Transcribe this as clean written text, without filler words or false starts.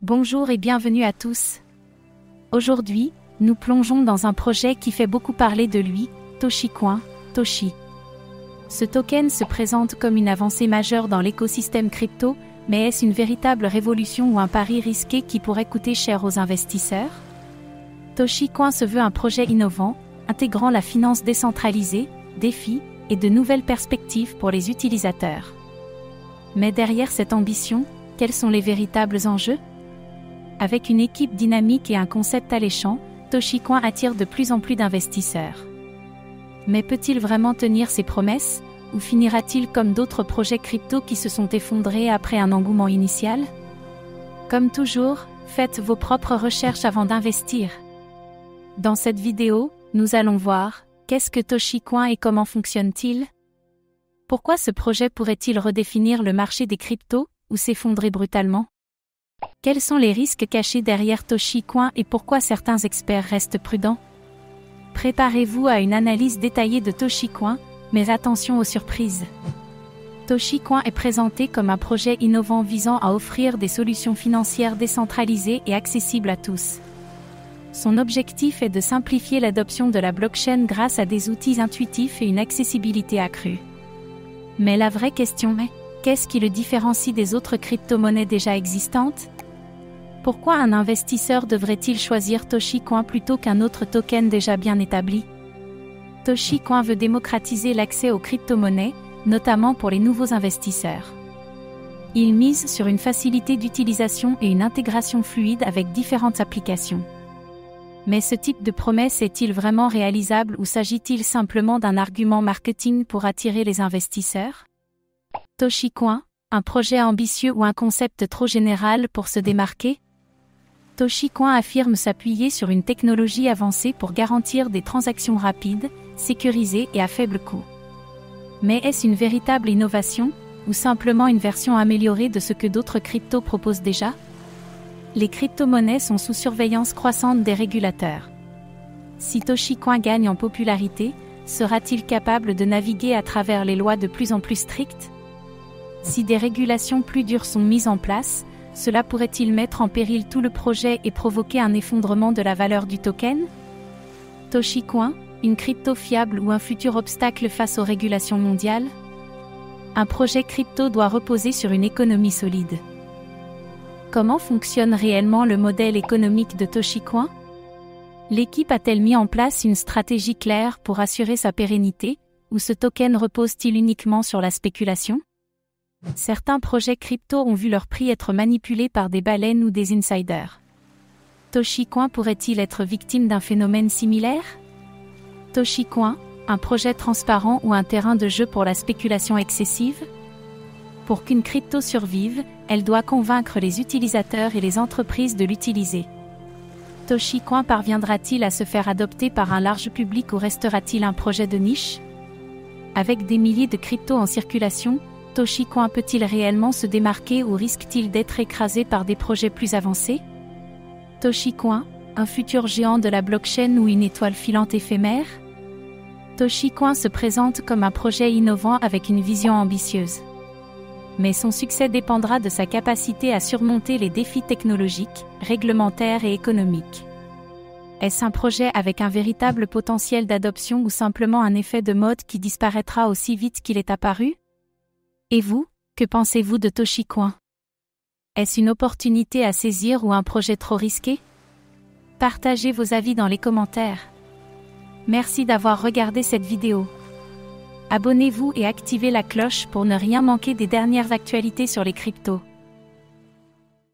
Bonjour et bienvenue à tous. Aujourd'hui, nous plongeons dans un projet qui fait beaucoup parler de lui, ToshiCoin, Toshi. Ce token se présente comme une avancée majeure dans l'écosystème crypto, mais est-ce une véritable révolution ou un pari risqué qui pourrait coûter cher aux investisseurs? ToshiCoin se veut un projet innovant, intégrant la finance décentralisée, défis et de nouvelles perspectives pour les utilisateurs. Mais derrière cette ambition, quels sont les véritables enjeux? Avec une équipe dynamique et un concept alléchant, ToshiCoin attire de plus en plus d'investisseurs. Mais peut-il vraiment tenir ses promesses, ou finira-t-il comme d'autres projets crypto qui se sont effondrés après un engouement initial? Comme toujours, faites vos propres recherches avant d'investir. Dans cette vidéo, nous allons voir, qu'est-ce que ToshiCoin et comment fonctionne-t-il? Pourquoi ce projet pourrait-il redéfinir le marché des cryptos, ou s'effondrer brutalement? Quels sont les risques cachés derrière ToshiCoin et pourquoi certains experts restent prudents? Préparez-vous à une analyse détaillée de ToshiCoin, mais attention aux surprises. ToshiCoin est présenté comme un projet innovant visant à offrir des solutions financières décentralisées et accessibles à tous. Son objectif est de simplifier l'adoption de la blockchain grâce à des outils intuitifs et une accessibilité accrue. Mais la vraie question est, qu'est-ce qui le différencie des autres crypto-monnaies déjà existantes? Pourquoi un investisseur devrait-il choisir ToshiCoin plutôt qu'un autre token déjà bien établi? ToshiCoin veut démocratiser l'accès aux crypto-monnaies, notamment pour les nouveaux investisseurs. Il mise sur une facilité d'utilisation et une intégration fluide avec différentes applications. Mais ce type de promesse est-il vraiment réalisable ou s'agit-il simplement d'un argument marketing pour attirer les investisseurs? ToshiCoin, un projet ambitieux ou un concept trop général pour se démarquer? ToshiCoin affirme s'appuyer sur une technologie avancée pour garantir des transactions rapides, sécurisées et à faible coût. Mais est-ce une véritable innovation, ou simplement une version améliorée de ce que d'autres cryptos proposent déjà? Les crypto-monnaies sont sous surveillance croissante des régulateurs. Si ToshiCoin gagne en popularité, sera-t-il capable de naviguer à travers les lois de plus en plus strictes? Si des régulations plus dures sont mises en place, cela pourrait-il mettre en péril tout le projet et provoquer un effondrement de la valeur du token? ToshiCoin, une crypto fiable ou un futur obstacle face aux régulations mondiales? Un projet crypto doit reposer sur une économie solide. Comment fonctionne réellement le modèle économique de ToshiCoin? L'équipe a-t-elle mis en place une stratégie claire pour assurer sa pérennité, ou ce token repose-t-il uniquement sur la spéculation? Certains projets crypto ont vu leur prix être manipulés par des baleines ou des insiders. ToshiCoin pourrait-il être victime d'un phénomène similaire? ToshiCoin, un projet transparent ou un terrain de jeu pour la spéculation excessive? Pour qu'une crypto survive, elle doit convaincre les utilisateurs et les entreprises de l'utiliser. ToshiCoin parviendra-t-il à se faire adopter par un large public ou restera-t-il un projet de niche? Avec des milliers de cryptos en circulation, ToshiCoin peut-il réellement se démarquer ou risque-t-il d'être écrasé par des projets plus avancés? ToshiCoin, un futur géant de la blockchain ou une étoile filante éphémère? ToshiCoin se présente comme un projet innovant avec une vision ambitieuse. Mais son succès dépendra de sa capacité à surmonter les défis technologiques, réglementaires et économiques. Est-ce un projet avec un véritable potentiel d'adoption ou simplement un effet de mode qui disparaîtra aussi vite qu'il est apparu? Et vous, que pensez-vous de ToshiCoin? Est-ce une opportunité à saisir ou un projet trop risqué? Partagez vos avis dans les commentaires. Merci d'avoir regardé cette vidéo. Abonnez-vous et activez la cloche pour ne rien manquer des dernières actualités sur les cryptos.